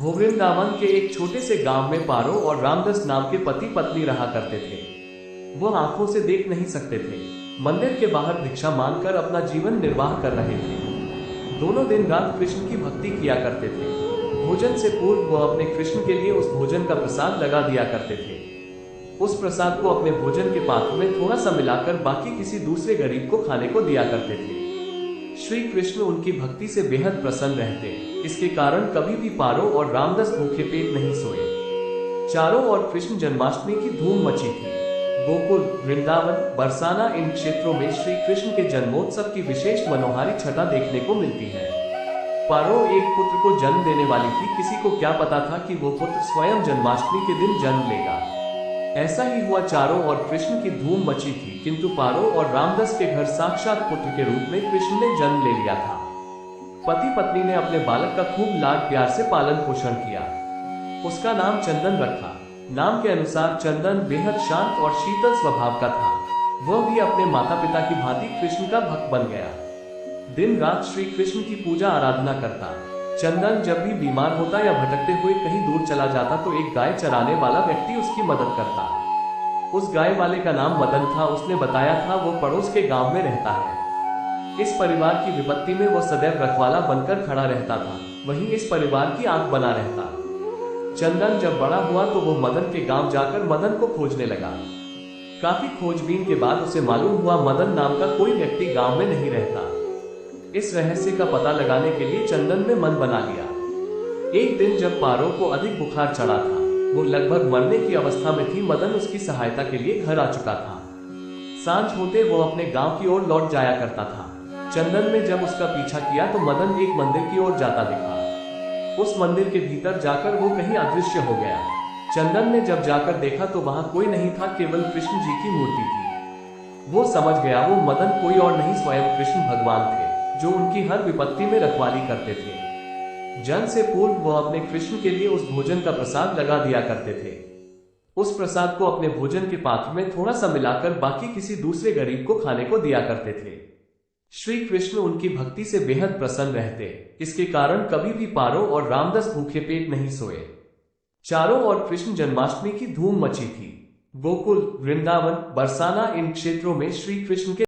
वृंदावन के एक छोटे से गांव में पारो और रामदास नाम के पति पत्नी रहा करते थे। वो आंखों से देख नहीं सकते थे। मंदिर के बाहर भिक्षा मांगकर अपना जीवन निर्वाह कर रहे थे। दोनों दिन रात कृष्ण की भक्ति किया करते थे। भोजन से पूर्व वो अपने कृष्ण के लिए उस भोजन का प्रसाद लगा दिया करते थे। उस प्रसाद को अपने भोजन के पात्र में थोड़ा सा मिलाकर बाकी किसी दूसरे गरीब को खाने को दिया करते थे। श्री कृष्ण उनकी भक्ति से बेहद प्रसन्न रहते। इसके कारण कभी भी पारो और रामदास भूखे पेट नहीं सोए। चारों ओर कृष्ण जन्माष्टमी की धूम मची थी। गोकुल, वृंदावन, बरसाना इन क्षेत्रों में श्री कृष्ण के जन्मोत्सव की विशेष मनोहारी छटा देखने को मिलती है। पारो एक पुत्र को जन्म देने वाली थी। किसी को क्या पता था कि वो पुत्र स्वयं जन्माष्टमी के दिन जन्म लेगा। ऐसा ही हुआ। चारों ओर कृष्ण की धूम मची थी, किंतु पारो और रामदास के घर साक्षात पुत्र के रूप में कृष्ण ने जन्म ले लिया था। पति पत्नी ने अपने बालक का खूब लाड प्यार से पालन पोषण किया। उसका नाम चंदन रखा। नाम के अनुसार चंदन बेहद शांत और शीतल स्वभाव का था। वह भी अपने माता पिता की भांति कृष्ण का भक्त बन गया। दिन रात श्री कृष्ण की पूजा आराधना करता। चंदन जब भी बीमार होता या भटकते हुए कहीं दूर चला जाता तो एक गाय चराने वाला व्यक्ति उसकी मदद करता। उस गाय वाले का नाम मदन था। उसने बताया था वो पड़ोस के गांव में रहता है। इस परिवार की विपत्ति में वो सदैव रखवाला बनकर खड़ा रहता था। वहीं इस परिवार की आंख बना रहता। चंदन जब बड़ा हुआ तो वो मदन के गांव जाकर मदन को खोजने लगा। काफी खोजबीन के बाद उसे मालूम हुआ मदन नाम का कोई व्यक्ति गांव में नहीं रहता। इस रहस्य का पता लगाने के लिए चंदन ने मन बना लिया। एक दिन जब पारो को अधिक बुखार चढ़ा था, वो लगभग मरने की अवस्था में थी, मदन उसकी सहायता के लिए घर आ चुका था। सांझ होते वो अपने गांव की ओर लौट जाया करता था। चंदन ने जब उसका पीछा किया तो मदन एक मंदिर की ओर जाता दिखा। उस मंदिर के भीतर जाकर वो कहीं अदृश्य हो गया। चंदन ने जब जाकर देखा तो वहां कोई नहीं था, केवल कृष्ण जी की मूर्ति थी। वो समझ गया वो मदन कोई और नहीं, स्वयं कृष्ण भगवान थे, जो उनकी हर विपत्ति में रखवाली करते थे। जन्म से पूर्व वो अपने कृष्ण के लिए उस भोजन का प्रसाद लगा दिया करते थे। उस प्रसाद को अपने भोजन के पात्र में थोड़ा सा मिलाकर बाकी किसी दूसरे गरीब को खाने को दिया करते थे। श्री कृष्ण उनकी भक्ति से बेहद प्रसन्न रहते। इसके कारण कभी भी पारो और रामदास भूखे पेट नहीं सोए। चारों ओर कृष्ण जन्माष्टमी की धूम मची थी। गोकुल, वृंदावन, बरसाना इन क्षेत्रों में श्री कृष्ण के